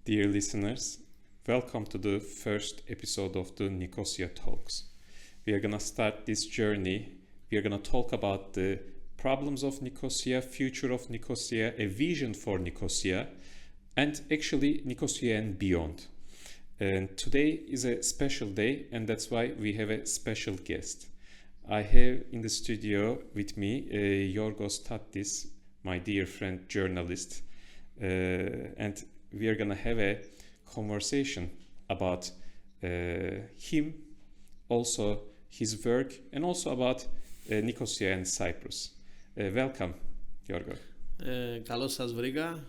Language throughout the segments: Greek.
Dear listeners, welcome to the first episode of the Nicosia Talks. We are going to start this journey. We are going to talk about the problems of Nicosia, future of Nicosia, a vision for Nicosia, and actually Nicosia and beyond. And today is a special day, and that's why we have a special guest. I have in the studio with me Yorgos Tattis, my dear friend journalist, and we are gonna have a conversation about him, also his work, and also about Nicosia and Cyprus. Welcome, Yorgos. Καλώς σας βρήκα.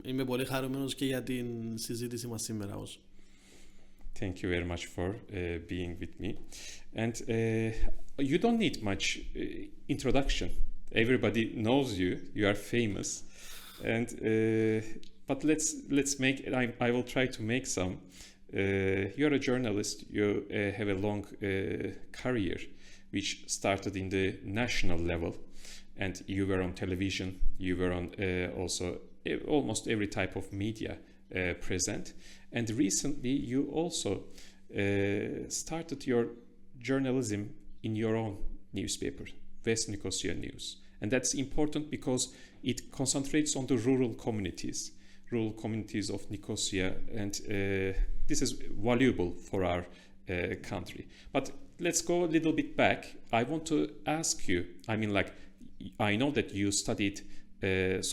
Είμαι πολύ χαρούμενος και για την συζήτηση μας σήμερα ως. Thank you very much for being with me. And you don't need much introduction. Everybody knows you. You are famous. And but let's make. I will try to make some. You're a journalist. You have a long career, which started in the national level, and you were on television. You were on also almost every type of media present. And recently, you also started your journalism in your own newspaper, West Nicosia News. And that's important because it concentrates on the rural communities of Nicosia, and this is valuable for our country. But let's go a little bit back. I want to ask you, I know that you studied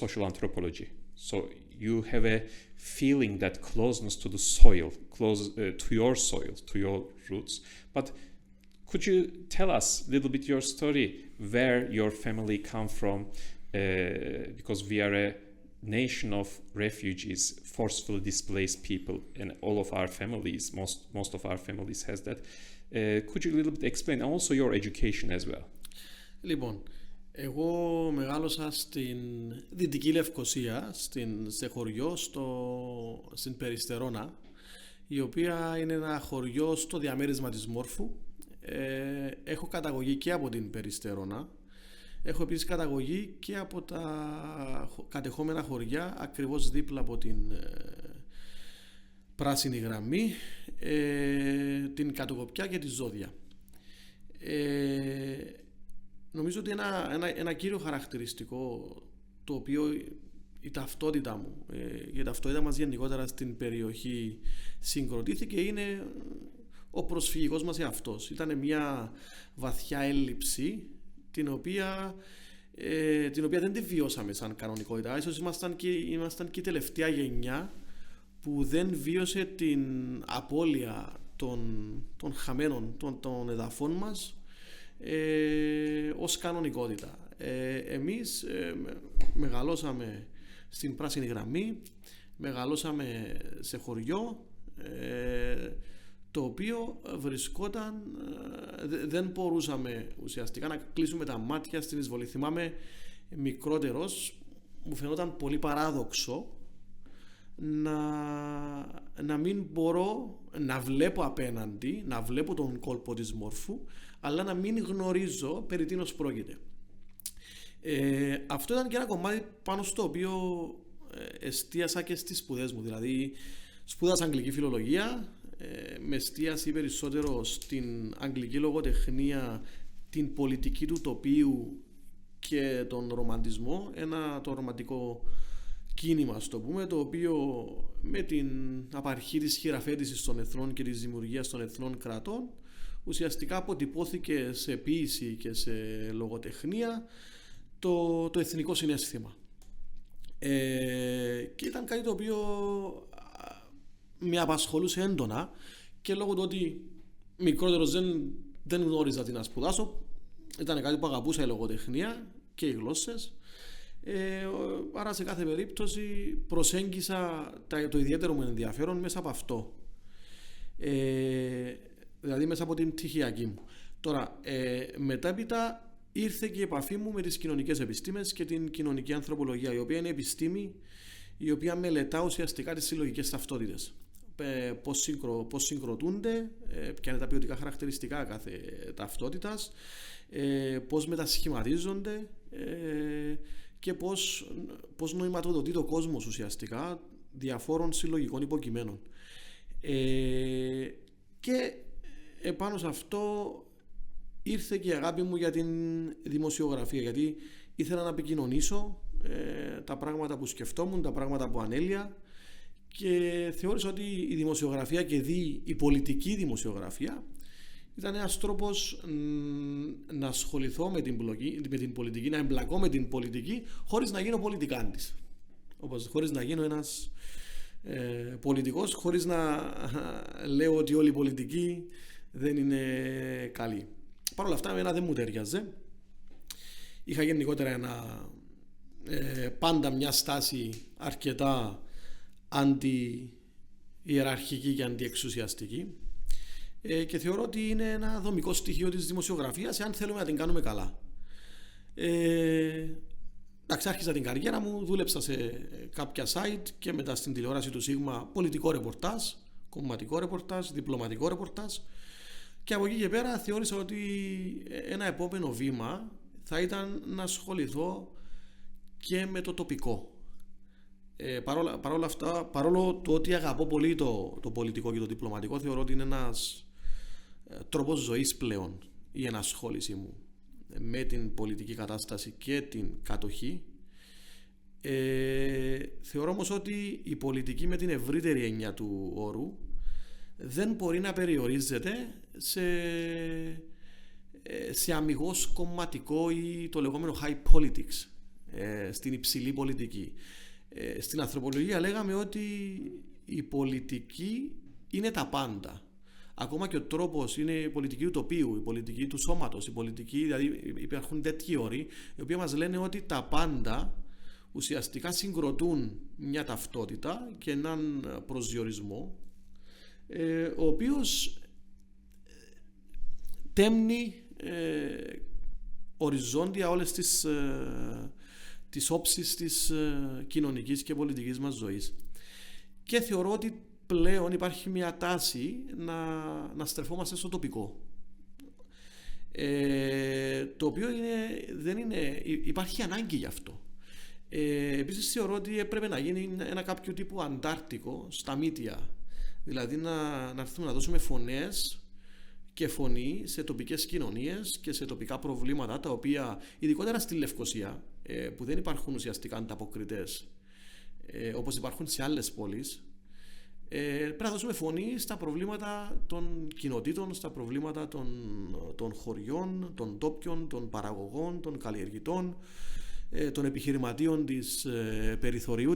social anthropology, so you have a feeling that closeness to the soil, to your soil, to your roots. But could you tell us a little bit your story, where your family come from? Because we are a nation of refugees, forcefully displaced people, and all of our families, most of our families has that. Could you a little bit explain? And also your education as well. Λοιπόν, εγώ μεγάλωσα στην Δυτική Λευκωσία, σε χωριό στην Περιστερώνα, η οποία είναι ένα χωριό στο διαμέρισμα της Μόρφου. Έχω καταγωγή και από την Περιστερώνα. Έχω επίσης καταγωγή και από τα κατεχόμενα χωριά, ακριβώς δίπλα από την Πράσινη Γραμμή, την Κατοκοπιά και τη Ζώδια. Νομίζω ότι ένα κύριο χαρακτηριστικό, το οποίο η ταυτότητα μου, η ταυτότητα μας γενικότερα στην περιοχή συγκροτήθηκε, είναι ο προσφυγικός μας εαυτός. Ήταν μια βαθιά έλλειψη την οποία δεν τη βιώσαμε σαν κανονικότητα. Ίσως ήμασταν και η τελευταία γενιά που δεν βίωσε την απώλεια των χαμένων των εδαφών μας ως κανονικότητα. Εμείς μεγαλώσαμε στην Πράσινη Γραμμή, μεγαλώσαμε σε χωριό το οποίο βρισκόταν, δεν μπορούσαμε ουσιαστικά να κλείσουμε τα μάτια στην εισβολή. Θυμάμαι μικρότερος, μου φαινόταν πολύ παράδοξο να μην μπορώ να βλέπω απέναντι, να βλέπω τον κόλπο της Μόρφου, αλλά να μην γνωρίζω περί τίνος πρόκειται. Αυτό ήταν και ένα κομμάτι πάνω στο οποίο εστίασα και στις σπουδές μου. Δηλαδή σπούδασα αγγλική φιλολογία, με εστίαση περισσότερο στην αγγλική λογοτεχνία, την πολιτική του τοπίου και τον ρομαντισμό, το ρομαντικό κίνημα, στο πούμε, το οποίο με την απαρχή της χειραφέτησης των εθνών και της δημιουργίας των εθνών κρατών ουσιαστικά αποτυπώθηκε σε ποίηση και σε λογοτεχνία το εθνικό συναίσθημα. Και ήταν κάτι το οποίο με απασχολούσε έντονα, και λόγω του ότι μικρότερος δεν γνώριζα τι να σπουδάσω, ήταν κάτι που αγαπούσα η λογοτεχνία και οι γλώσσες, άρα σε κάθε περίπτωση προσέγγισα το ιδιαίτερο μου ενδιαφέρον μέσα από αυτό, δηλαδή μέσα από την πτυχιακή μου. Τώρα μετέπειτα ήρθε και η επαφή μου με τις κοινωνικές επιστήμες και την κοινωνική ανθρωπολογία, η οποία είναι επιστήμη η οποία μελετά ουσιαστικά τις συλλογικές ταυτότητες. Πώς συγκροτούνται, ποια είναι τα ποιοτικά χαρακτηριστικά κάθε ταυτότητας, πώς μετασχηματίζονται και πώς νοηματοδοτεί το κόσμος ουσιαστικά διαφόρων συλλογικών υποκειμένων. Και επάνω σε αυτό ήρθε και η αγάπη μου για την δημοσιογραφία, γιατί ήθελα να επικοινωνήσω τα πράγματα που σκεφτόμουν, τα πράγματα που ανέλυα, και θεώρησα ότι η δημοσιογραφία και η πολιτική δημοσιογραφία ήταν ένας τρόπος να ασχοληθώ με την πολιτική, να εμπλακώ με την πολιτική χωρίς να γίνω πολιτικάντης. Χωρίς να γίνω ένας πολιτικός, χωρίς να λέω ότι όλη η πολιτική δεν είναι καλή. Παρ' όλα αυτά, εμένα δεν μου ταιριάζε. Είχα γενικότερα πάντα μια στάση αρκετά αντι-ιεραρχική και αντι-εξουσιαστική, και θεωρώ ότι είναι ένα δομικό στοιχείο της δημοσιογραφίας εάν θέλουμε να την κάνουμε καλά. Εντάξει, άρχισα την καριέρα μου, δούλεψα σε κάποια site και μετά στην τηλεόραση του Σίγμα πολιτικό ρεπορτάζ, κομματικό ρεπορτάζ, διπλωματικό ρεπορτάζ, και από εκεί και πέρα θεώρησα ότι ένα επόμενο βήμα θα ήταν να ασχοληθώ και με το τοπικό. Παρόλα αυτά, παρόλο το ότι αγαπώ πολύ το πολιτικό και το διπλωματικό, θεωρώ ότι είναι ένας τρόπος ζωής πλέον η ενασχόλησή μου με την πολιτική κατάσταση και την κατοχή. Θεωρώ όμως ότι η πολιτική με την ευρύτερη έννοια του όρου δεν μπορεί να περιορίζεται σε αμιγώς κομματικό ή το λεγόμενο high politics, στην υψηλή πολιτική. Στην ανθρωπολογία λέγαμε ότι η πολιτική είναι τα πάντα. Ακόμα και ο τρόπος είναι η πολιτική του τοπίου, η πολιτική του σώματος, η πολιτική, δηλαδή υπάρχουν τέτοιοι όροι οι οποίοι μας λένε ότι τα πάντα ουσιαστικά συγκροτούν μια ταυτότητα και έναν προσδιορισμό, ο οποίος τέμνει οριζόντια όλες τις όψεις της κοινωνικής και πολιτικής μας ζωής. Και θεωρώ ότι πλέον υπάρχει μια τάση να στρεφόμαστε στο τοπικό, το οποίο υπάρχει ανάγκη γι' αυτό. Επίσης θεωρώ ότι έπρεπε να γίνει ένα κάποιο τύπου αντάρτικο στα μίδια, δηλαδή να έρθουμε να δώσουμε φωνές και φωνή σε τοπικές κοινωνίες και σε τοπικά προβλήματα, τα οποία ειδικότερα στη Λευκοσία, που δεν υπάρχουν ουσιαστικά ανταποκριτές όπως υπάρχουν σε άλλες πόλεις, πρέπει να δώσουμε φωνή στα προβλήματα των κοινοτήτων, στα προβλήματα των χωριών, των τόπιων, των παραγωγών, των καλλιεργητών, των επιχειρηματίων της περιθωρίου,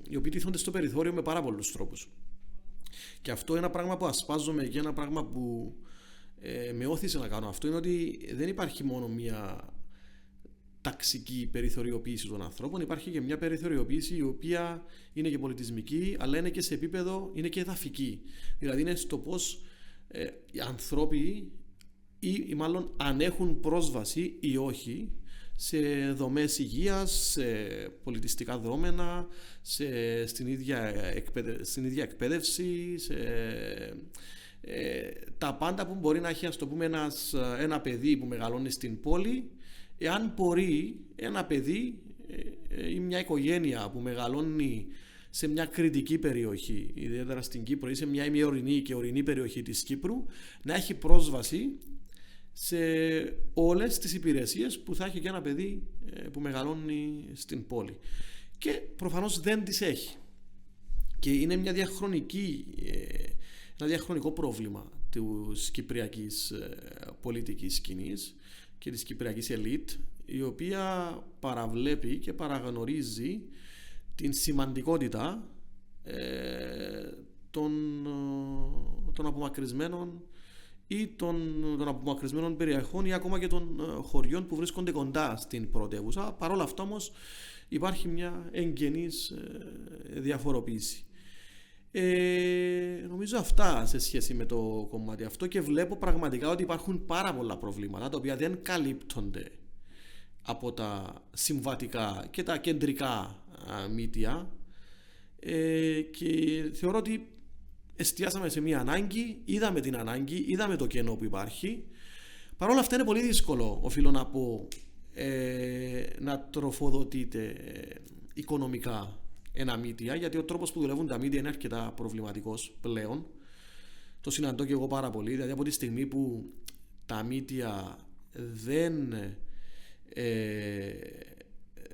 οι οποίοι τίθονται στο περιθώριο με πάρα πολλούς τρόπους. Και αυτό είναι ένα πράγμα που ασπάζομαι και ένα πράγμα που με όθησε να κάνω αυτό, είναι ότι δεν υπάρχει μόνο μια ταξική περιθωριοποίηση των ανθρώπων, υπάρχει και μια περιθωριοποίηση η οποία είναι και πολιτισμική, αλλά είναι και σε επίπεδο, είναι και εδαφική. Δηλαδή είναι στο πώς οι άνθρωποι, ή μάλλον αν έχουν πρόσβαση ή όχι, σε δομές υγείας, σε πολιτιστικά δρόμενα, στην ίδια εκπαίδευση, τα πάντα που μπορεί να έχει, ας το πούμε, ένα παιδί που μεγαλώνει στην πόλη. Εάν μπορεί ένα παιδί ή μια οικογένεια που μεγαλώνει σε μια κριτική περιοχή, ιδιαίτερα στην Κύπρο, ή σε μια ημιορεινή και ορεινή περιοχή της Κύπρου, να έχει πρόσβαση σε όλες τις υπηρεσίες που θα έχει και ένα παιδί που μεγαλώνει στην πόλη. Και προφανώς δεν τις έχει. Και είναι ένα διαχρονικό πρόβλημα της κυπριακής πολιτικής σκηνής και της κυπριακής ελίτ, η οποία παραβλέπει και παραγνωρίζει την σημαντικότητα των απομακρυσμένων ή των απομακρυσμένων περιοχών ή ακόμα και των χωριών που βρίσκονται κοντά στην πρωτεύουσα. Παρ' όλα αυτά όμως υπάρχει μια εγγενής διαφοροποίηση. Νομίζω αυτά σε σχέση με το κομμάτι αυτό, και βλέπω πραγματικά ότι υπάρχουν πάρα πολλά προβλήματα τα οποία δεν καλύπτονται από τα συμβατικά και τα κεντρικά μίντια, και θεωρώ ότι εστιάσαμε σε μια ανάγκη, είδαμε την ανάγκη, είδαμε το κενό που υπάρχει. Παρ' όλα αυτά είναι πολύ δύσκολο, οφείλω να πω, να τροφοδοτείται οικονομικά ένα media, γιατί ο τρόπος που δουλεύουν τα media είναι αρκετά προβληματικός πλέον. Το συναντώ και εγώ πάρα πολύ. Δηλαδή από τη στιγμή που τα media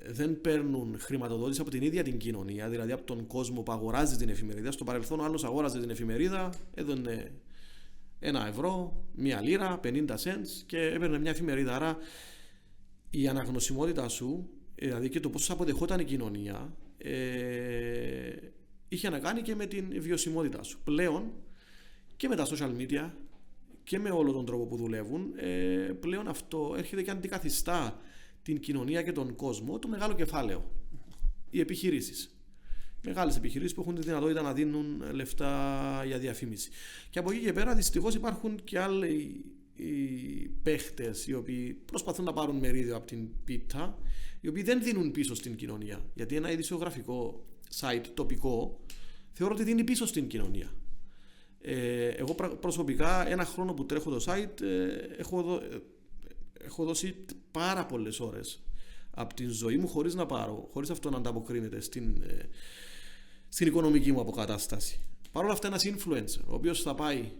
δεν παίρνουν χρηματοδότηση από την ίδια την κοινωνία, δηλαδή από τον κόσμο που αγοράζει την εφημερίδα. Στο παρελθόν ο άλλος αγόραζε την εφημερίδα, έδωνε 1 ευρώ, 1 λίρα, 50 cents και έπαιρνε μια εφημερίδα. Άρα η αναγνωσιμότητα σου, δηλαδή και το πώς αποδεχόταν η κοινωνία, είχε να κάνει και με την βιωσιμότητα σου. Πλέον και με τα social media και με όλο τον τρόπο που δουλεύουν, πλέον αυτό έρχεται και αντικαθιστά την κοινωνία και τον κόσμο, το μεγάλο κεφάλαιο. Οι επιχειρήσεις. Μεγάλες επιχειρήσεις που έχουν τη δυνατότητα να δίνουν λεφτά για διαφήμιση. Και από εκεί και πέρα δυστυχώς υπάρχουν και άλλοι παίχτες οι οποίοι προσπαθούν να πάρουν μερίδιο από την πίτα, οι οποίοι δεν δίνουν πίσω στην κοινωνία. Γιατί ένα ειδησιογραφικό site τοπικό θεωρώ ότι δίνει πίσω στην κοινωνία. Εγώ προσωπικά 1 χρόνο που τρέχω το site έχω δώσει πάρα πολλές ώρες από την ζωή μου χωρίς να πάρω, χωρίς αυτό να ανταποκρίνεται στην οικονομική μου αποκατάσταση. Παρ' όλα αυτά ένας influencer, ο οποίος θα πάει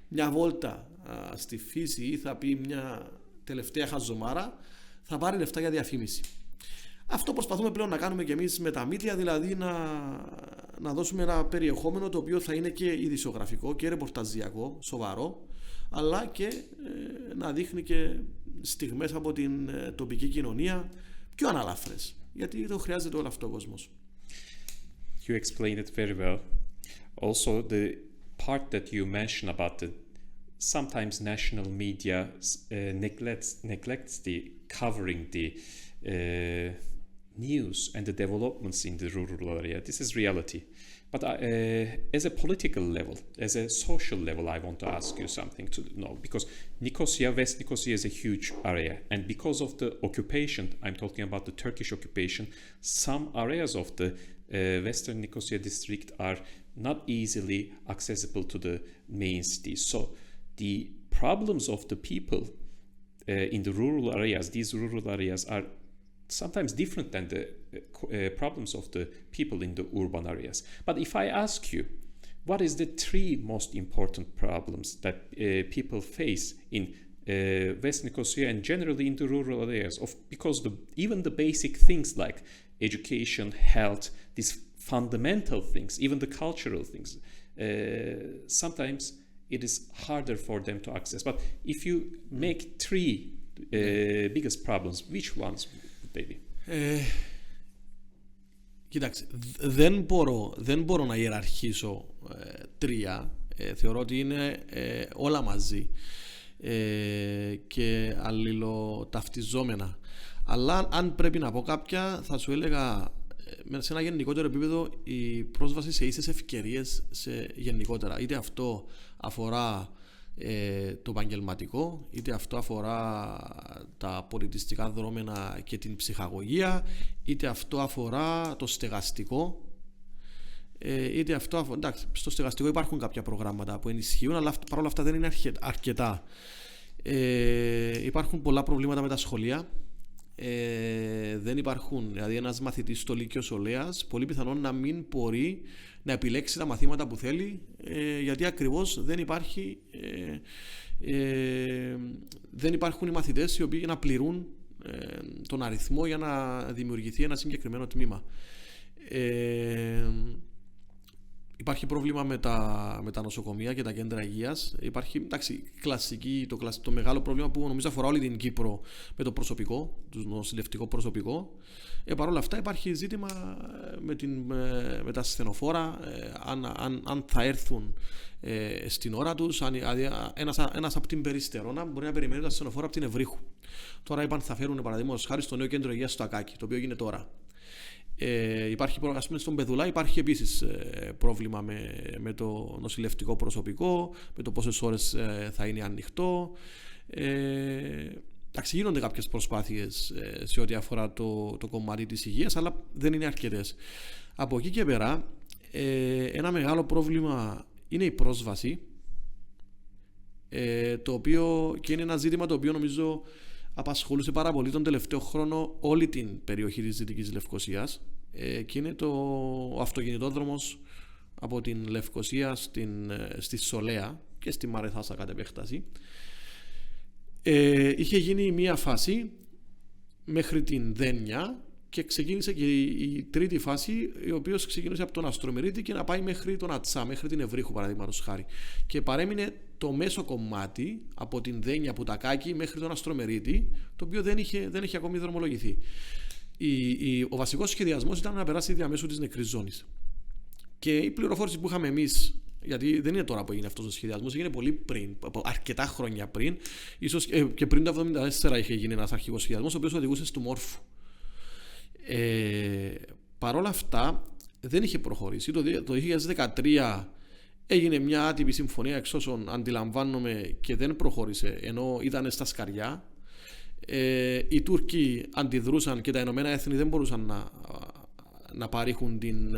μια βόλτα στη φύση ή θα πει μια τελευταία χαζομάρα, θα πάρει λεφτά για διαφήμιση. Αυτό προσπαθούμε πλέον να κάνουμε και εμείς με τα media, δηλαδή να δώσουμε ένα περιεχόμενο το οποίο θα είναι και ειδησιογραφικό και ρεπορταζιακό, σοβαρό, αλλά και να δείχνει και στιγμές από την τοπική κοινωνία πιο αναλάφρες, γιατί το χρειάζεται όλο αυτό ο κόσμος. You explained it very well. Also, the part that you mentioned about the sometimes national media neglects the covering the news and the developments in the rural area. This is reality. But as a political level, as a social level, I want to ask you something to know, because Nicosia, West Nicosia is a huge area, and because of the occupation, I'm talking about the Turkish occupation, some areas of the Western Nicosia district are not easily accessible to the main cities. So the problems of the people in the rural areas, these rural areas are sometimes different than the problems of the people in the urban areas. But if I ask you, what is the 3 most important problems that people face in West Nicosia and generally in the rural areas? Because even the basic things like education, health, these fundamental things, even the cultural things, sometimes it is harder for them to access. But if you make 3 biggest problems, which ones? Κοίταξε, δεν μπορώ να ιεραρχήσω 3. Θεωρώ ότι είναι όλα μαζί και αλληλοταυτιζόμενα. Αλλά αν πρέπει να πω κάποια, θα σου έλεγα σε ένα γενικότερο επίπεδο η πρόσβαση σε ίσες ευκαιρίες γενικότερα. Είτε αυτό αφορά το επαγγελματικό, είτε αυτό αφορά τα πολιτιστικά δρόμενα και την ψυχαγωγία, είτε αυτό αφορά το στεγαστικό, είτε αυτό αφορά... Εντάξει, στο στεγαστικό υπάρχουν κάποια προγράμματα που ενισχύουν, αλλά παρόλα αυτά δεν είναι αρκετά. Υπάρχουν πολλά προβλήματα με τα σχολεία. Δεν υπάρχουν, δηλαδή ένας μαθητής στο Λύκειο Σολέας πολύ πιθανόν να μην μπορεί να επιλέξει τα μαθήματα που θέλει, γιατί ακριβώς δεν υπάρχουν οι μαθητές οι οποίοι να πληρούν τον αριθμό για να δημιουργηθεί ένα συγκεκριμένο τμήμα. Υπάρχει πρόβλημα με τα νοσοκομεία και τα κέντρα υγείας. Υπάρχει το μεγάλο πρόβλημα που νομίζω αφορά όλη την Κύπρο με το προσωπικό, το νοσηλευτικό προσωπικό. Παρ' όλα αυτά υπάρχει ζήτημα με τα ασθενοφόρα, αν θα έρθουν στην ώρα τους. Ένας από την Περιστερώνα μπορεί να περιμένει τα ασθενοφόρα από την Ευρύχου. Τώρα είπαν θα φέρουν παραδείγματος χάρη στο νέο κέντρο υγείας στο Ακάκι, το οποίο γίνεται τώρα. Υπάρχει, ας πούμε, στον Πεδουλά υπάρχει επίσης πρόβλημα με το νοσηλευτικό προσωπικό, με το πόσες ώρες θα είναι ανοιχτό. Γίνονται κάποιες προσπάθειες σε ό,τι αφορά το κομμάτι της υγείας, αλλά δεν είναι αρκετές. Από εκεί και πέρα, ένα μεγάλο πρόβλημα είναι η πρόσβαση, το οποίο και είναι ένα ζήτημα το οποίο νομίζω απασχολούσε πάρα πολύ τον τελευταίο χρόνο όλη την περιοχή της Δυτικής Λευκωσίας. και είναι ο αυτοκινητόδρομος από την Λευκοσία στη Σολέα και στη Μαρεθάσα κατ' επέκταση. Είχε γίνει μία φάση μέχρι την Δένια και ξεκίνησε και η τρίτη φάση, η οποία ξεκίνησε από τον Αστρομερίτη και να πάει μέχρι τον Ατσά, μέχρι την Ευρύχου παραδείγματος χάρη. Και παρέμεινε το μέσο κομμάτι από την Δένια Πουτακάκη μέχρι τον Αστρομερίτη, το οποίο δεν είχε ακόμη δρομολογηθεί. Ο βασικός σχεδιασμός ήταν να περάσει διαμέσου της νεκρής ζώνης. Και η πληροφόρηση που είχαμε εμείς, γιατί δεν είναι τώρα που έγινε αυτός ο σχεδιασμός, έγινε πολύ πριν, από αρκετά χρόνια πριν, ίσως και πριν το 1974 είχε γίνει ένας αρχικός σχεδιασμός, ο οποίος οδηγούσε στο Μόρφου. Παρ' όλα αυτά δεν είχε προχωρήσει. Το 2013 έγινε μια άτυπη συμφωνία, εξ όσων αντιλαμβάνομαι, και δεν προχώρησε, ενώ ήταν στα σκαριά. Οι Τούρκοι αντιδρούσαν και τα Ηνωμένα Έθνη δεν μπορούσαν να παρήχουν την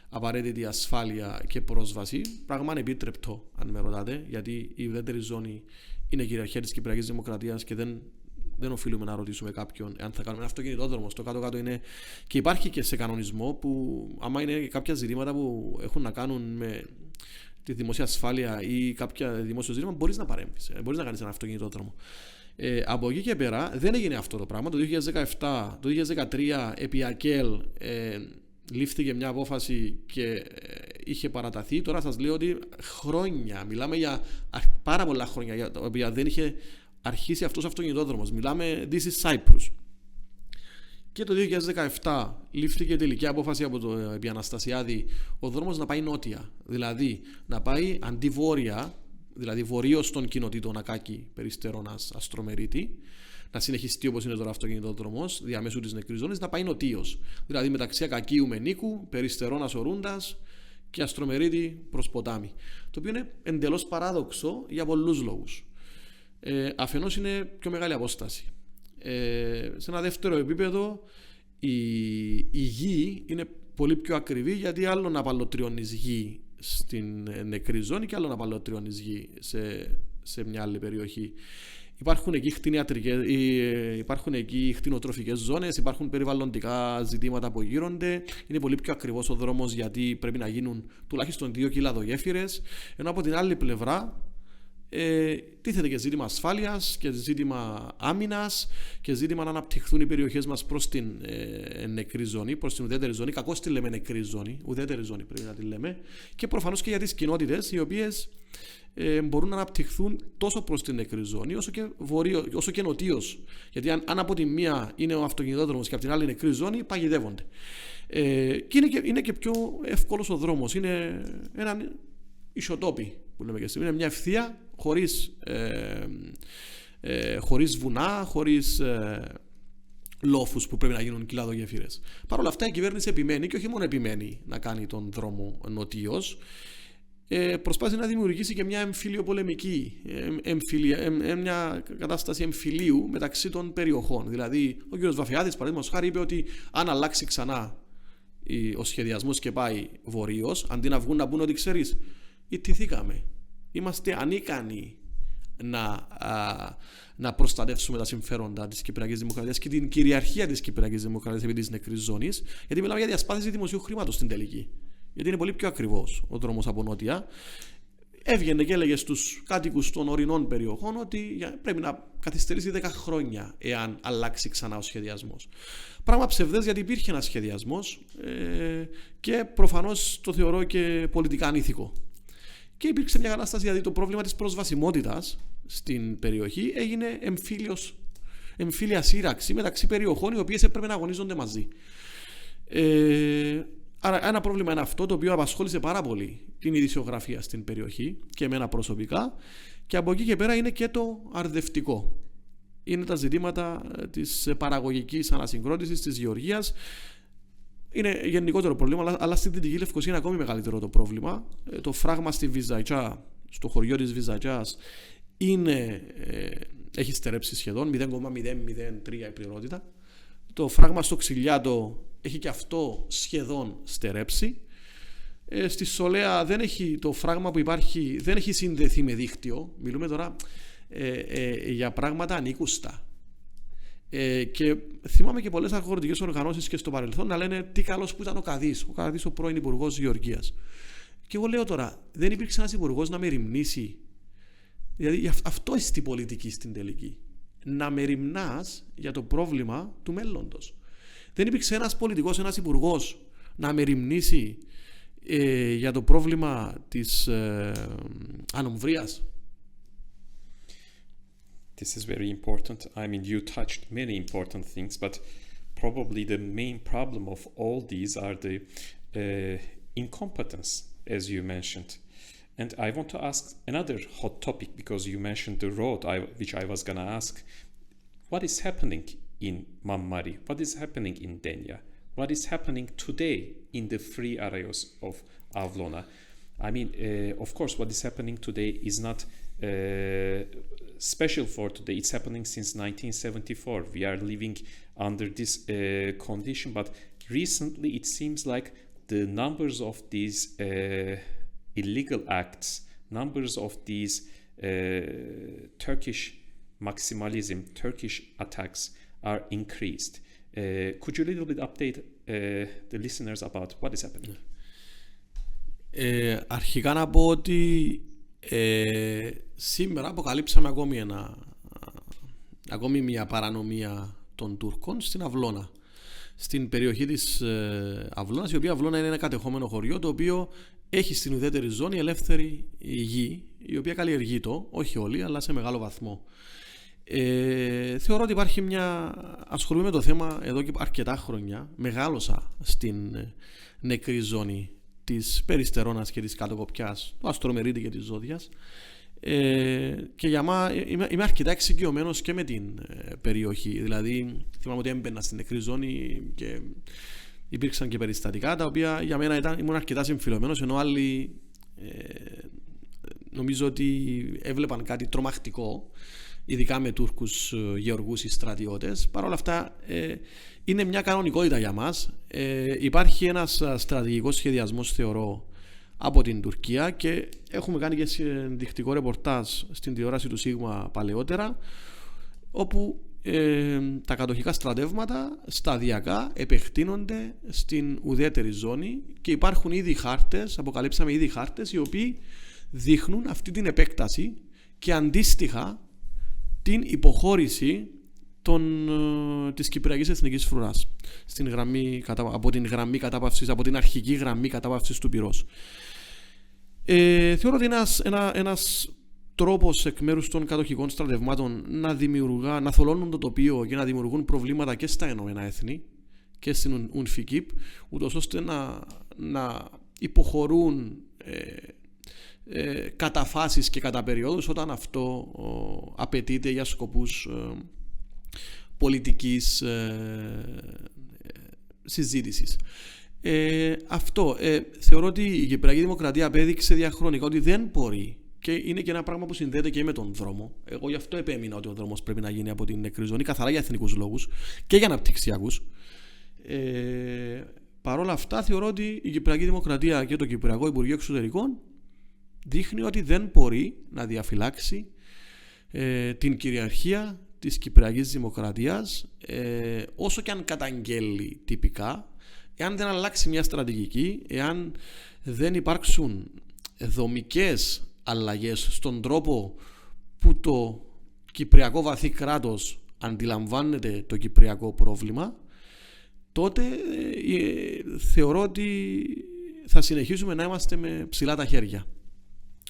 απαραίτητη ασφάλεια και πρόσβαση. Πράγμα ανεπίτρεπτο, αν με ρωτάτε, γιατί η ουδέτερη ζώνη είναι κυριαρχία της Κυπριακής Δημοκρατίας και δεν οφείλουμε να ρωτήσουμε κάποιον αν θα κάνουμε ένα αυτοκινητόδρομο. Στο κάτω-κάτω είναι. Και υπάρχει και σε κανονισμό που, άμα είναι κάποια ζητήματα που έχουν να κάνουν με τη δημόσια ασφάλεια ή κάποια δημόσιο ζήτημα, μπορείς να παρέμβεις. Μπορείς να κάνεις ένα αυτοκινητόδρομο. Από εκεί και πέρα δεν έγινε αυτό το πράγμα. Το 2017, το 2013 επί ΑΚΕΛ λήφθηκε μια απόφαση και είχε παραταθεί. Τώρα σας λέω ότι χρόνια, μιλάμε για πάρα πολλά χρόνια για τα οποία δεν είχε αρχίσει αυτός ο αυτοκινητόδρομος. Μιλάμε this is Cyprus. Και το 2017 λήφθηκε τελική απόφαση από το επί Αναστασιάδη ο δρόμος να πάει νότια. Δηλαδή να πάει αντί βόρεια, δηλαδή βορείως των κοινοτήτων Ακάκη, Περιστερώνας, Αστρομερίτη, να συνεχιστεί όπως είναι τώρα αυτοκινητόδρομος διαμέσου της νεκρής ζώνης, να πάει νοτίως. Δηλαδή μεταξύ Ακακίου Μενίκου, Περιστερώνας Ορούντας και Αστρομερίτη προς ποτάμι. Το οποίο είναι εντελώς παράδοξο για πολλούς λόγους. Αφενός είναι πιο μεγάλη απόσταση. Σε ένα δεύτερο επίπεδο η γη είναι πολύ πιο ακριβή, γιατί άλλο να παλωτριώνεις γη στην νεκρή ζώνη και άλλο να παλωτριώνεις γη σε μια άλλη περιοχή. Υπάρχουν εκεί χτινοτροφικές ζώνες, υπάρχουν περιβαλλοντικά ζητήματα που γύρονται. Είναι πολύ πιο ακριβώς ο δρόμος, γιατί πρέπει να γίνουν τουλάχιστον 2 κιλαδογέφυρες, ενώ από την άλλη πλευρά τίθεται και ζήτημα ασφάλειας και ζήτημα άμυνας και ζήτημα να αναπτυχθούν οι περιοχές μας προς την νεκρή ζώνη, προς την ουδέτερη ζώνη. Κακώς τη λέμε νεκρή ζώνη, ουδέτερη ζώνη πρέπει να τη λέμε, και προφανώς και για τις κοινότητες οι οποίες μπορούν να αναπτυχθούν τόσο προς την νεκρή ζώνη όσο και νοτίως. Γιατί αν από τη μία είναι ο αυτοκινητόδρομος και από την άλλη νεκρή ζώνη, παγιδεύονται. Και είναι και πιο εύκολος ο δρόμος. Είναι ένα ισοτόπι που λέμε και εσύ. Είναι μια ευθεία χωρίς βουνά, χωρίς λόφους που πρέπει να γίνουν κιλαδογέφυρες. Παρ' όλα αυτά η κυβέρνηση επιμένει, και όχι μόνο επιμένει να κάνει τον δρόμο νοτίως, προσπάθησε να δημιουργήσει και μια εμφυλιοπολεμική, μια κατάσταση εμφυλίου μεταξύ των περιοχών. Δηλαδή, ο κ. Βαφιάδης, παραδείγματος χάρη, είπε ότι αν αλλάξει ξανά ο σχεδιασμός και πάει βορείως, αντί να βγουν να πούν ότι ξέρεις, ιτηθήκαμε. Είμαστε ανίκανοι να προστατεύσουμε τα συμφέροντα της Κυπριακής Δημοκρατίας και την κυριαρχία της Κυπριακής Δημοκρατίας επί της νεκρής ζώνης, γιατί μιλάμε για διασπάθηση δημοσίου χρήματος στην τελική. Γιατί είναι πολύ πιο ακριβώς ο δρόμος από νότια. Έβγαινε και έλεγε στους κάτοικους των ορεινών περιοχών ότι πρέπει να καθυστερήσει 10 χρόνια εάν αλλάξει ξανά ο σχεδιασμός. Πράγμα ψευδές, γιατί υπήρχε ένας σχεδιασμός και προφανώς το θεωρώ και πολιτικά ανήθικο. Και υπήρξε μια κατάσταση, δηλαδή το πρόβλημα της προσβασιμότητας στην περιοχή έγινε εμφύλια σύραξη μεταξύ περιοχών οι οποίες έπρεπε να αγωνίζονται μαζί. Άρα ένα πρόβλημα είναι αυτό, το οποίο απασχόλησε πάρα πολύ την ειδησιογραφία στην περιοχή και εμένα προσωπικά, και από εκεί και πέρα είναι και το αρδευτικό. Είναι τα ζητήματα της παραγωγικής ανασυγκρότησης, της γεωργίας. Είναι γενικότερο πρόβλημα, αλλά στη Δυτική Λευκοσία είναι ακόμη μεγαλύτερο το πρόβλημα. Το φράγμα στη Βυζαντζά, στο χωριό της Βυζαντζάς, έχει στερέψει σχεδόν 0,003 η πληρότητα. Το φράγμα στο Ξυλιάτο έχει και αυτό σχεδόν στερέψει. Στη Σολέα το φράγμα που υπάρχει δεν έχει συνδεθεί με δίκτυο. Μιλούμε τώρα για πράγματα ανήκουστα. Και θυμάμαι και πολλές αγροτικές οργανώσεις και στο παρελθόν να λένε τι καλός που ήταν ο Καδής, ο πρώην Υπουργός Γεωργίας. Και εγώ λέω τώρα, δεν υπήρξε ένας υπουργός να μεριμνήσει. Δηλαδή αυτό είναι η πολιτική στην τελική. Να μεριμνάς για το πρόβλημα του μέλλοντος. Δεν υπήρξε ένας πολιτικός, ένας υπουργός να μεριμνήσει για το πρόβλημα της ανομβρίας. This is very important. I mean, you touched many important things, but probably the main problem of all these are the incompetence, as you mentioned. And I want to ask another hot topic because you mentioned the road, which I was going to ask. What is happening in Mammari? What is happening in Denya? What is happening today in the free areas of Avlona? I mean, of course, what is happening today is not special for today. It's happening since 1974. We are living under this condition, but recently it seems like the numbers of these illegal acts, numbers of these Turkish maximalism, Turkish attacks are increased. Could you a little bit update the listeners about what is happening? Αρχικά να πω ότι σήμερα αποκαλύψαμε ακόμη μια παρανομία των Τούρκων στην Αυλώνα. Στην περιοχή της Αυλώνας, η οποία Αυλώνα είναι ένα κατεχόμενο χωριό το οποίο έχει στην ουδέτερη ζώνη ελεύθερη γη, η οποία καλλιεργείται, όχι όλοι, αλλά σε μεγάλο βαθμό. Θεωρώ ότι υπάρχει ασχολούμαι με το θέμα εδώ και αρκετά χρόνια. Μεγάλωσα στην νεκρή ζώνη της Περιστερώνας και της Κατοκοπιάς, του Αστρομερίτη και της Ζώδιας, και για είμαι αρκετά εξοικειωμένος και με την περιοχή. Δηλαδή θυμάμαι ότι έμπαινα στην νεκρή ζώνη και υπήρξαν και περιστατικά τα οποία για μένα ήμουν αρκετά συμφιλωμένος, ενώ άλλοι νομίζω ότι έβλεπαν κάτι τρομακτικό, ειδικά με Τούρκους γεωργούς ή στρατιώτες. Παρ' όλα αυτά είναι μια κανονικότητα για μας. Υπάρχει ένας στρατηγικός σχεδιασμός, θεωρώ, από την Τουρκία, και έχουμε κάνει και συνδεικτικό ρεπορτάζ στην τηλεόραση του Σίγμα παλαιότερα, όπου τα κατοχικά στρατεύματα σταδιακά επεκτείνονται στην ουδέτερη ζώνη και υπάρχουν ήδη χάρτες, αποκαλύψαμε ήδη χάρτες οι οποίοι δείχνουν αυτή την επέκταση και αντίστοιχα την υποχώρηση της Κυπριακής Εθνικής Φρουράς από την αρχική γραμμή κατάπαυσης του πυρός. Θεωρώ ότι ένας τρόπος εκ μέρους των κατοχικών στρατευμάτων να θολώνουν το τοπίο και να δημιουργούν προβλήματα και στα Ηνωμένα Έθνη και στην UNFICYP, ούτως ώστε να υποχωρούν κατά φάσεις και κατά περιόδους όταν αυτό απαιτείται για σκοπούς πολιτικής συζήτησης. Θεωρώ ότι η Κυπριακή Δημοκρατία απέδειξε διαχρονικά ότι δεν μπορεί, και είναι και ένα πράγμα που συνδέεται και με τον δρόμο. Εγώ γι' αυτό επέμεινα ότι ο δρόμος πρέπει να γίνει από την νεκρή ζώνη, καθαρά για εθνικούς λόγους και για αναπτυξιακούς. Παρ' όλα αυτά, θεωρώ ότι η Κυπριακή Δημοκρατία και το Κυπριακό Υπουργείο Εξωτερικών δείχνει ότι δεν μπορεί να διαφυλάξει την κυριαρχία της Κυπριακής Δημοκρατίας, όσο και αν καταγγέλει τυπικά, εάν δεν αλλάξει μια στρατηγική, εάν δεν υπάρξουν δομικές αλλαγές στον τρόπο που το Κυπριακό βαθύ κράτος αντιλαμβάνεται το κυπριακό πρόβλημα, τότε θεωρώ ότι θα συνεχίσουμε να είμαστε με ψηλά τα χέρια,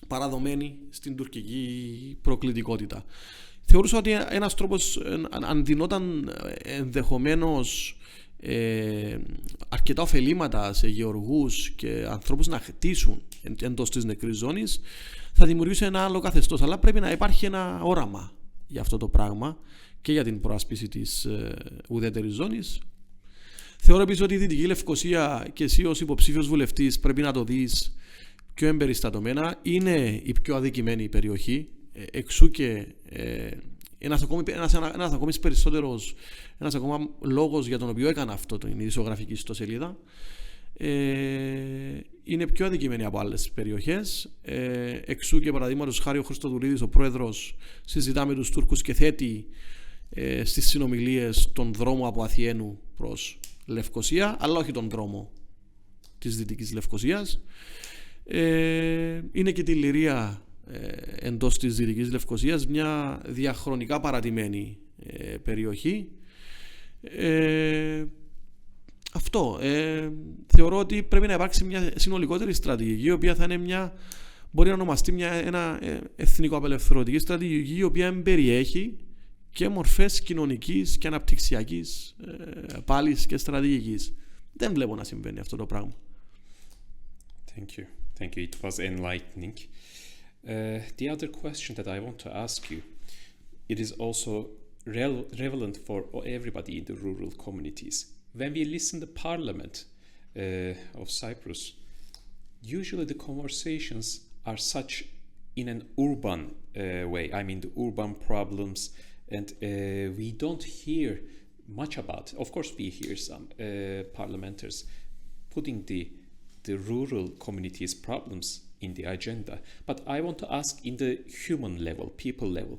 παραδομένοι στην τουρκική προκλητικότητα. Θεωρούσα ότι ένας τρόπος, αν δινόταν ενδεχομένως αρκετά ωφελήματα σε γεωργούς και ανθρώπους να χτίσουν εντός της νεκρής ζώνης, θα δημιουργήσει ένα άλλο καθεστώς. Αλλά πρέπει να υπάρχει ένα όραμα για αυτό το πράγμα και για την προάσπιση της ουδέτερης ζώνης. Θεωρώ επίσης ότι η Δυτική Λευκωσία, και εσύ ως υποψήφιος βουλευτής πρέπει να το δεις πιο εμπεριστατωμένα, είναι η πιο αδικημένη περιοχή. Εξού και ένας ακόμα λόγος για τον οποίο έκανα αυτό την ειδησιογραφική ιστοσελίδα, είναι πιο αδικημένη από άλλες περιοχές. Εξού και παραδείγματος χάρη ο Χριστοδουλίδης, ο πρόεδρος, συζητά με τους Τούρκους και θέτει στις συνομιλίες τον δρόμο από Αθιαίνου προς Λευκοσία, αλλά όχι τον δρόμο της Δυτικής Λευκοσίας. Είναι και τη Λυρία εντός της Δυτικής Λευκοσίας, μια διαχρονικά παρατημένη περιοχή. Αυτό. Θεωρώ ότι πρέπει να υπάρξει μια συνολικότερη στρατηγική, η οποία θα είναι μπορεί να ονομαστεί ένα εθνικοαπελευθερωτική στρατηγική, η οποία περιέχει και μορφές κοινωνικής και αναπτυξιακής πάλης και στρατηγικής. Δεν βλέπω να συμβαίνει αυτό το πράγμα. Thank you. Thank you. It was enlightening. The other question that I want to ask you, it is also relevant for everybody in the rural communities. When we listen to Parliament of Cyprus, usually the conversations are such in an urban way. I mean, the urban problems, and we don't hear much about. Of course, we hear some parliamentarians putting the rural communities' problems in the agenda. But I want to ask, in the human level, people level,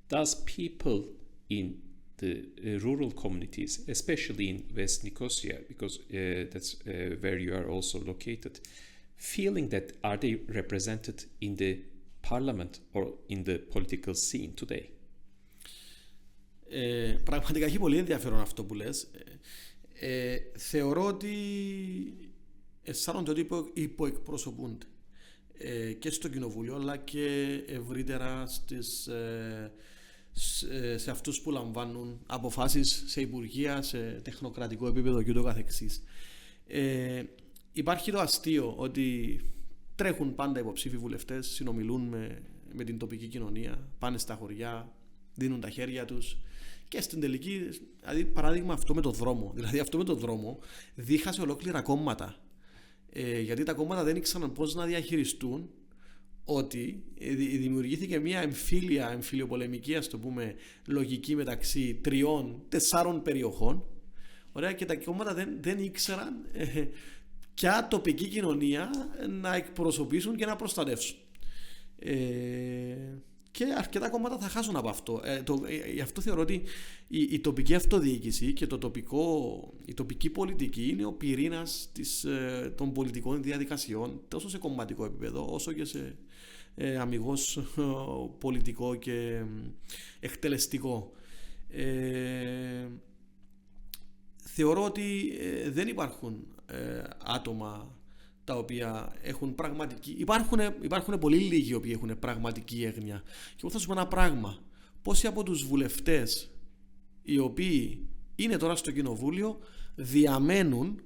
does people in the rural communities, especially in West Nicosia, because that's where you are also located, feeling that are they represented in the parliament or in the political scene today? Πραγματικά έχει πολύ ενδιαφέρον αυτό που λες. Θεωρώ ότι αισθάνονται ότι υποεκπροσωπούνται και στο κοινοβούλιο, αλλά και ευρύτερα σε αυτούς που λαμβάνουν αποφάσεις σε υπουργεία, σε τεχνοκρατικό επίπεδο και ούτω καθεξής. Υπάρχει το αστείο ότι τρέχουν πάντα υποψήφοι βουλευτές, συνομιλούν με την τοπική κοινωνία, πάνε στα χωριά, δίνουν τα χέρια τους και στην τελική, δηλαδή παράδειγμα αυτό με το δρόμο. Δηλαδή αυτό με το δρόμο δίχασε ολόκληρα κόμματα, γιατί τα κόμματα δεν ήξεραν πώς να διαχειριστούν ότι δημιουργήθηκε μια εμφυλιοπολεμική, ας το πούμε, λογική μεταξύ 3-4 περιοχών. Ωραία, και τα κόμματα δεν ήξεραν ποια τοπική κοινωνία να εκπροσωπήσουν και να προστατεύσουν. Και αρκετά κόμματα θα χάσουν από αυτό. Γι' αυτό θεωρώ ότι η τοπική αυτοδιοίκηση και η τοπική πολιτική είναι ο πυρήνας των πολιτικών διαδικασιών, τόσο σε κομματικό επίπεδο όσο και σε αμιγώς πολιτικό και εκτελεστικό. Θεωρώ ότι δεν υπάρχουν άτομα τα οποία έχουν πραγματική... Υπάρχουν πολύ λίγοι οι οποίοι έχουν πραγματική έγνοια. Και εγώ θα σου πω ένα πράγμα. Πόσοι από τους βουλευτές οι οποίοι είναι τώρα στο κοινοβούλιο διαμένουν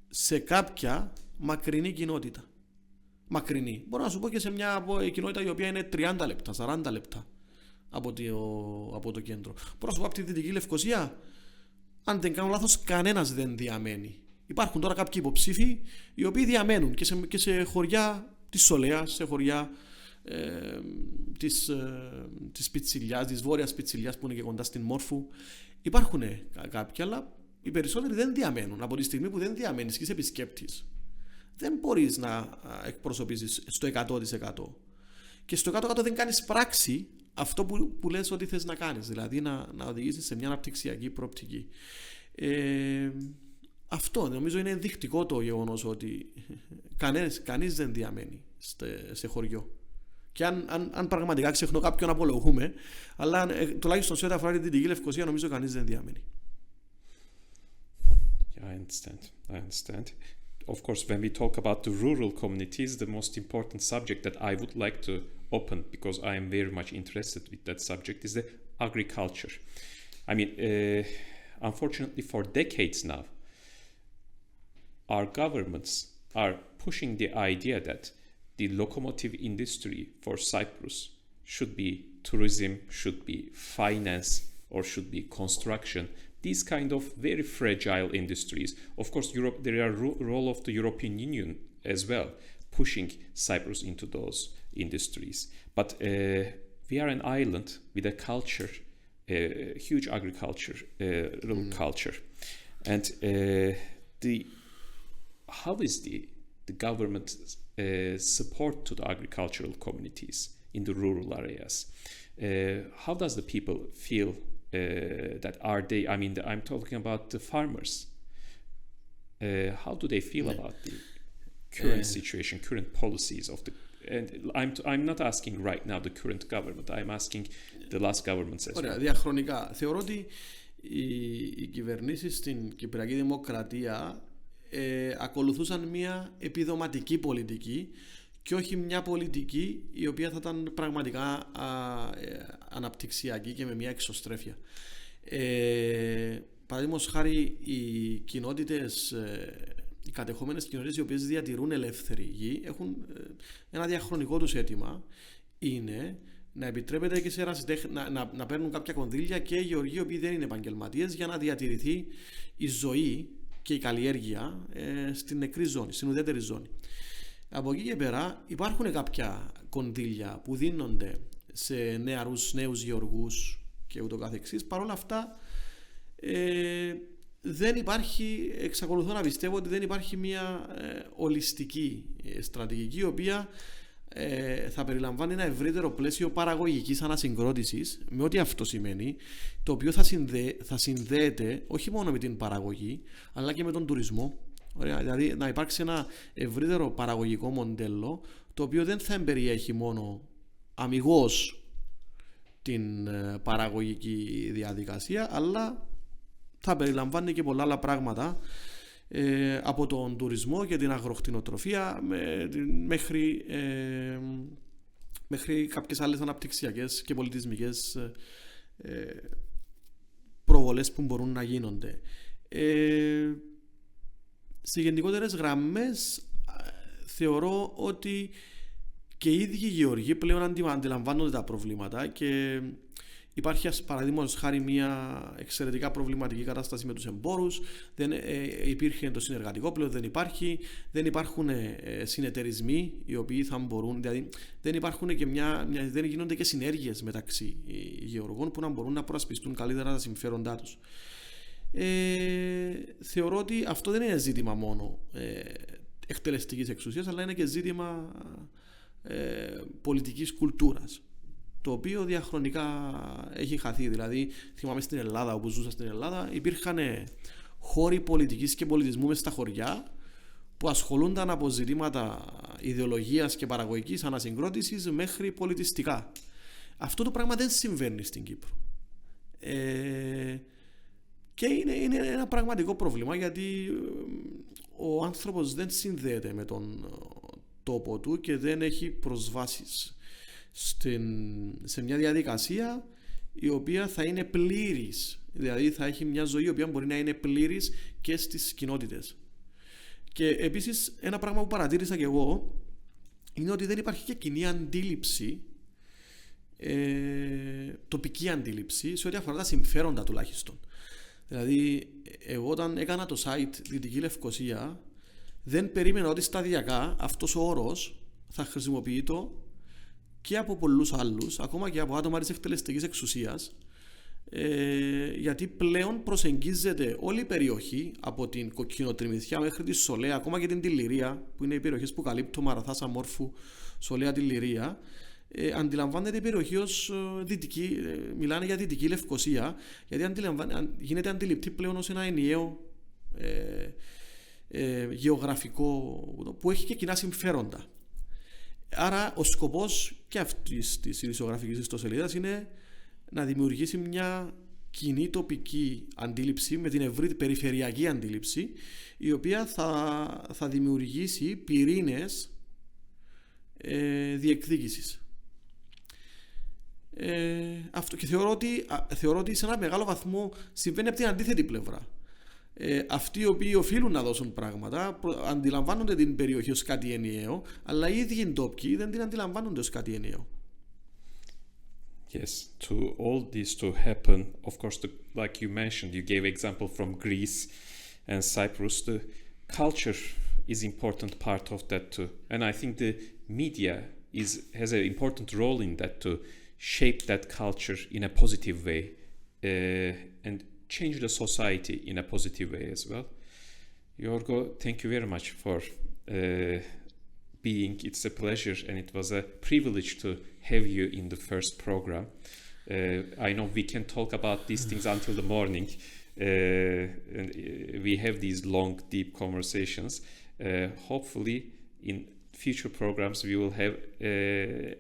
σε κάποια μακρινή κοινότητα. Μακρινή. Μπορώ να σου πω και σε μια κοινότητα η οποία είναι 30 λεπτά, 40 λεπτά από το κέντρο. Μπορώ να σου πω από τη Δυτική Λευκοσία, αν δεν κάνω λάθος, κανένας δεν διαμένει. Υπάρχουν τώρα κάποιοι υποψήφοι οι οποίοι διαμένουν και σε χωριά της Σολέας, σε χωριά της Πιτσιλιάς, της Βόρειας Πιτσιλιάς που είναι και κοντά στην Μόρφου. Υπάρχουν κάποιοι, αλλά οι περισσότεροι δεν διαμένουν. Από τη στιγμή που δεν διαμένεις και είσαι επισκέπτης, δεν μπορείς να εκπροσωπήσεις στο 100%. Και στο 100% δεν κάνεις πράξη αυτό που λες ότι θες να κάνεις, δηλαδή να οδηγήσεις σε μια αναπτυξιακή προοπτική. Αυτό νομίζω είναι ενδεικτικό το γεγονός ότι κανείς δεν διαμένει σε χωριό. Και αν πραγματικά ξεχνώ κάποιον, απολογούμε, αλλά τουλάχιστον σε ό,τι αφορά τη Δυτική Λευκοσία νομίζω κανείς δεν διαμένει. Yeah, I understand. Of course, when we talk about the rural communities, the most important subject that I would like to open, because I am very much interested with that subject, is the agriculture. I mean, unfortunately for decades now, our governments are pushing the idea that the locomotive industry for Cyprus should be tourism, should be finance, or should be construction. These kind of very fragile industries. Of course, there are role of the European Union as well, pushing Cyprus into those industries. But we are an island with a culture, huge agriculture, rural culture, and how is the government support to the agricultural communities in the rural areas? How does the people feel that are they? I mean, I'm talking about the farmers. How do they feel about the current situation, current policies of the? And I'm not asking right now the current government. I'm asking the last governments as Ωραία, well. διαχρονικά. Θεωρώ ότι οι κυβερνήσεις στην Κυπριακή Δημοκρατία ακολουθούσαν μια επιδοματική πολιτική και όχι μια πολιτική η οποία θα ήταν πραγματικά αναπτυξιακή και με μια εξωστρέφεια. Παραδείγματος χάρη, οι κοινότητες, οι κατεχόμενες κοινότητες οι οποίες διατηρούν ελεύθερη γη έχουν ένα διαχρονικό τους αίτημα, είναι να επιτρέπεται και σε να παίρνουν κάποια κονδύλια και οι γεωργοί οι οποίοι δεν είναι επαγγελματίες, για να διατηρηθεί η ζωή και η καλλιέργεια στην νεκρή ζώνη, στην ουδέτερη ζώνη. Από εκεί και πέρα υπάρχουν κάποια κονδύλια που δίνονται σε νέους γεωργούς και ούτω καθεξής. Παρ' όλα αυτά δεν υπάρχει, εξακολουθώ να πιστεύω ότι δεν υπάρχει μια ολιστική στρατηγική η οποία θα περιλαμβάνει ένα ευρύτερο πλαίσιο παραγωγικής ανασυγκρότησης, με ό,τι αυτό σημαίνει, το οποίο θα συνδέεται όχι μόνο με την παραγωγή αλλά και με τον τουρισμό. Ωραία, δηλαδή να υπάρξει ένα ευρύτερο παραγωγικό μοντέλο, το οποίο δεν θα εμπεριέχει μόνο αμιγώς την παραγωγική διαδικασία, αλλά θα περιλαμβάνει και πολλά άλλα πράγματα, από τον τουρισμό και την αγροκτηνοτροφία μέχρι κάποιες άλλες αναπτυξιακές και πολιτισμικές προβολές που μπορούν να γίνονται. Σε γενικότερες γραμμές θεωρώ ότι και οι ίδιοι οι γεωργοί πλέον αντιλαμβάνονται τα προβλήματα και υπάρχει, παραδείγματος χάρη, μια εξαιρετικά προβληματική κατάσταση με τους εμπόρους. Δεν υπήρχε το συνεργατικό, πλέον δεν υπάρχει. Δεν υπάρχουν συνεταιρισμοί οι οποίοι θα μπορούν, δηλαδή δεν υπάρχουν και δεν γίνονται και συνέργειες μεταξύ γεωργών που να μπορούν να προασπιστούν καλύτερα τα συμφέροντά τους. Θεωρώ ότι αυτό δεν είναι ζήτημα μόνο εκτελεστικής εξουσίας, αλλά είναι και ζήτημα πολιτικής κουλτούρας, το οποίο διαχρονικά έχει χαθεί. Δηλαδή, θυμάμαι στην Ελλάδα, όπου ζούσα στην Ελλάδα, υπήρχαν χώροι πολιτικής και πολιτισμού μες στα χωριά που ασχολούνταν από ζητήματα ιδεολογίας και παραγωγικής ανασυγκρότησης μέχρι πολιτιστικά. Αυτό το πράγμα δεν συμβαίνει στην Κύπρο. Και είναι ένα πραγματικό πρόβλημα, γιατί ο άνθρωπος δεν συνδέεται με τον τόπο του και δεν έχει προσβάσεις σε μια διαδικασία η οποία θα είναι πλήρης. Δηλαδή θα έχει μια ζωή η οποία μπορεί να είναι πλήρης και στις κοινότητες. Και επίσης ένα πράγμα που παρατήρησα και εγώ είναι ότι δεν υπάρχει και κοινή αντίληψη, τοπική αντίληψη, σε ό,τι αφορά τα συμφέροντα τουλάχιστον. Δηλαδή, εγώ όταν έκανα το site Δυτική Λευκωσία, δεν περίμενα ότι σταδιακά αυτός ο όρος θα χρησιμοποιείται και από πολλούς άλλους, ακόμα και από άτομα της εκτελεστικής εξουσίας, γιατί πλέον προσεγγίζεται όλη η περιοχή, από την Κοκκινοτριμηθιά μέχρι τη Σολέα, ακόμα και την Τιλιρία, που είναι οι περιοχές που καλύπτω, Μαραθάς, Αμόρφου, Σολέα, Τιλιρία. Αντιλαμβάνεται η περιοχή ως δυτική, μιλάνε για Δυτική Λευκωσία, γιατί γίνεται αντιληπτή πλέον ως ένα ενιαίο γεωγραφικό που έχει και κοινά συμφέροντα. Άρα ο σκοπός και αυτής της ειδησιογραφικής ιστοσελίδας είναι να δημιουργήσει μια κοινή τοπική αντίληψη με την ευρύτερη περιφερειακή αντίληψη, η οποία θα δημιουργήσει πυρήνες διεκδίκησης. Αυτό, και θεωρώ ότι σε ένα μεγάλο βαθμό συμβαίνει από την αντίθετη πλευρά. Αυτοί οι οποίοι οφείλουν να δώσουν πράγματα αντιλαμβάνονται την περιοχή ως κάτι ενιαίο, αλλά οι ίδιοι ντόπιοι δεν την αντιλαμβάνονται ως κάτι ενιαίο. Yes, to all this to happen, of course, like you mentioned, you gave example from Greece and Cyprus. The culture is important part of that too, and I think the media has an important role in that to shape that culture in a positive way and change the society in a positive way as well. Yorgo, thank you very much for being. It's a pleasure and it was a privilege to have you in the first program. I know we can talk about these things until the morning. And we have these long, deep conversations. Hopefully, in future programs, we will have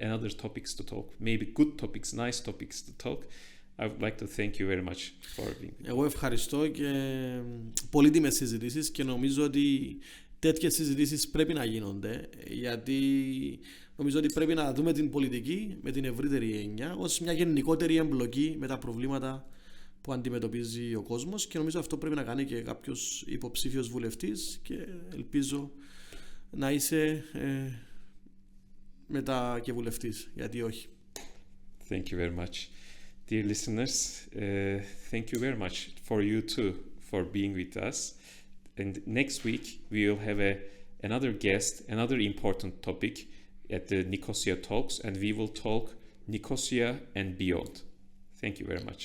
another topics to talk. Maybe good topics, nice topics to talk. I would like to thank you very much for being here. Εγώ ευχαριστώ και πολύτιμες συζητήσεις και νομίζω ότι τέτοιες συζητήσεις πρέπει να γίνονται, γιατί νομίζω ότι πρέπει να δούμε την πολιτική με την ευρύτερη έννοια ως μια γενικότερη εμπλοκή με τα προβλήματα που αντιμετωπίζει ο κόσμος, και νομίζω αυτό πρέπει να κάνει και κάποιος υποψήφιος βουλευτής, και ελπίζω να είσαι μετά και βουλευτής, γιατί όχι. Thank you very much. Dear listeners, thank you very much for you too for being with us. And next week we will have another guest, another important topic at the Nicosia Talks, and we will talk Nicosia and beyond. Thank you very much.